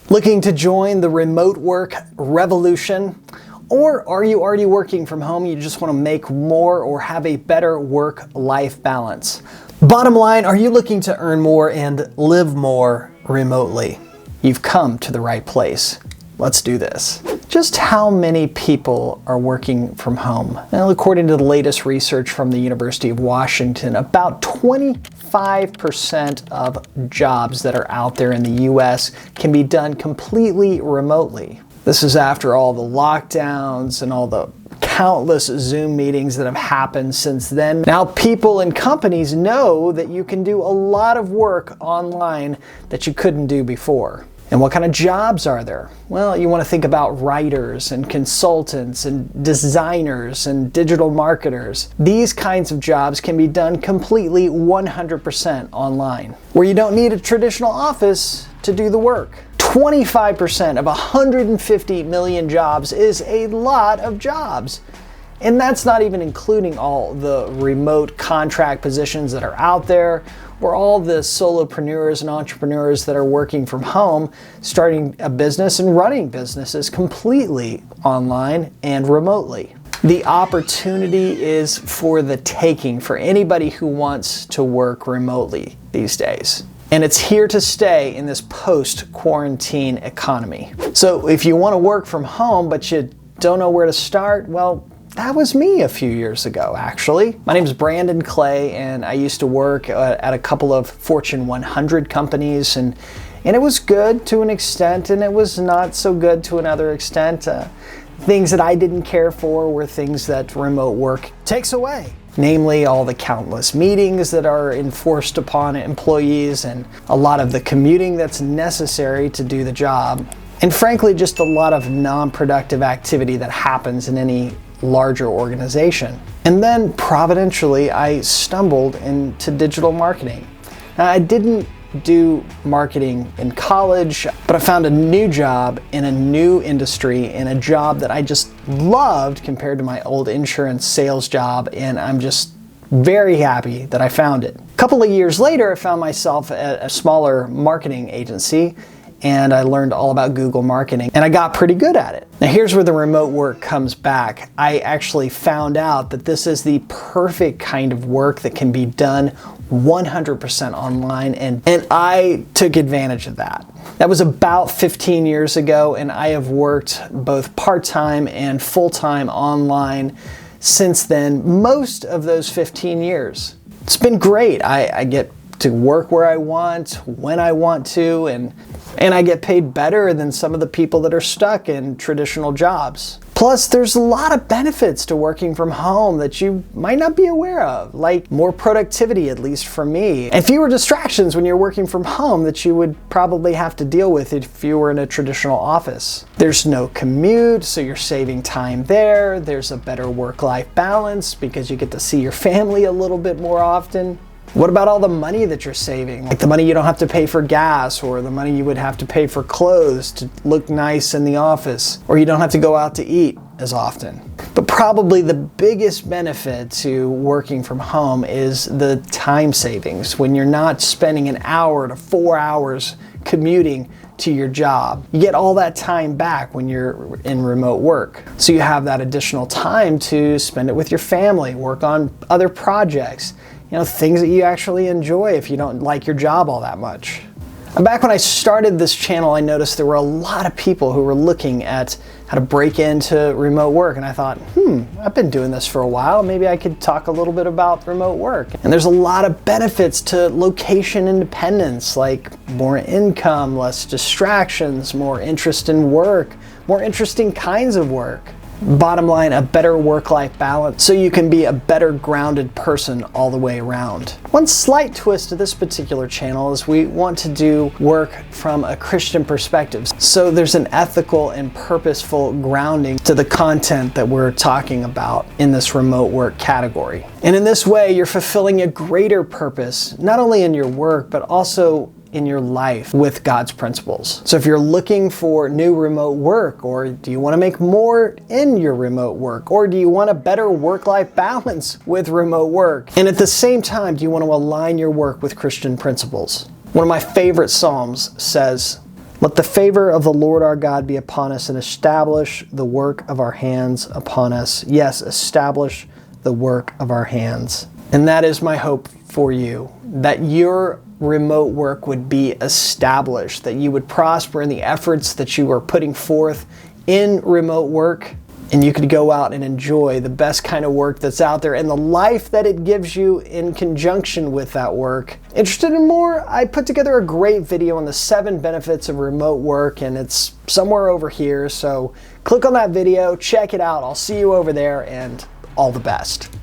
Looking to join the remote work revolution? Or are you already working from home? You just want to make more or have a better work-life balance. Bottom line, are you looking to earn more and live more remotely? You've come to the right place. Let's do this. Just how many people are working from home? Well, according to the latest research from the University of Washington, about 25% of jobs that are out there in the US can be done completely remotely. This is after all the lockdowns and all the countless Zoom meetings that have happened since then. Now people and companies know that you can do a lot of work online that you couldn't do before. And what kind of jobs are there? Well, you want to think about writers and consultants and designers and digital marketers. These kinds of jobs can be done completely 100% online, where you don't need a traditional office to do the work. 25% of 150 million jobs is a lot of jobs. And that's not even including all the remote contract positions that are out there, or all the solopreneurs and entrepreneurs that are working from home, starting a business and running businesses completely online and remotely. The opportunity is for the taking for anybody who wants to work remotely these days. And it's here to stay in this post-quarantine economy. So if you want to work from home but you don't know where to start, well, that was me a few years ago, actually. My name is Brandon Clay, and I used to work at a couple of Fortune 100 companies, and it was good to an extent, and it was not so good to another extent. Things that I didn't care for were things that remote work takes away. Namely, all the countless meetings that are enforced upon employees and a lot of the commuting that's necessary to do the job. And frankly, just a lot of non-productive activity that happens in any larger organization. And then providentially, I stumbled into digital marketing. Now, I didn't do marketing in college, but I found a new job in a new industry, in a job that I just loved compared to my old insurance sales job, and I'm just very happy that I found it. A couple of years later, I found myself at a smaller marketing agency, and I learned all about Google marketing, and I got pretty good at it. Now here's where the remote work comes back. I actually found out that this is the perfect kind of work that can be done 100% online, and I took advantage of that. That was about 15 years ago, and I have worked both part-time and full-time online since then, most of those 15 years. It's been great. I get to work where I want, when I want to, and I get paid better than some of the people that are stuck in traditional jobs. Plus, there's a lot of benefits to working from home that you might not be aware of, like more productivity, at least for me, and fewer distractions when you're working from home that you would probably have to deal with if you were in a traditional office. There's no commute, so you're saving time there. There's a better work-life balance because you get to see your family a little bit more often. What about all the money that you're saving? Like the money you don't have to pay for gas, or the money you would have to pay for clothes to look nice in the office, or you don't have to go out to eat as often. But probably the biggest benefit to working from home is the time savings. When you're not spending an hour to 4 hours commuting to your job, you get all that time back when you're in remote work. So you have that additional time to spend it with your family, work on other projects, things that you actually enjoy if you don't like your job all that much. And back when I started this channel, I noticed there were a lot of people who were looking at how to break into remote work, and I thought, I've been doing this for a while, maybe I could talk a little bit about remote work. And there's a lot of benefits to location independence, like more income, less distractions, more interest in work, more interesting kinds of work. Bottom line, a better work-life balance so you can be a better grounded person all the way around. One slight twist to this particular channel is we want to do work from a Christian perspective. So there's an ethical and purposeful grounding to the content that we're talking about in this remote work category. And in this way, you're fulfilling a greater purpose, not only in your work, but also in your life with God's principles. So if you're looking for new remote work, or do you want to make more in your remote work, or do you want a better work-life balance with remote work, and at the same time, do you want to align your work with Christian principles? One of my favorite Psalms says, Let the favor of the Lord our God be upon us and establish the work of our hands upon us. Yes, establish the work of our hands. And that is my hope for you, that your remote work would be established, that you would prosper in the efforts that you are putting forth in remote work, and you could go out and enjoy the best kind of work that's out there and the life that it gives you in conjunction with that work. Interested in more? I put together a great video on the 7 benefits of remote work, and it's somewhere over here, so click on that video, check it out. I'll see you over there, and all the best.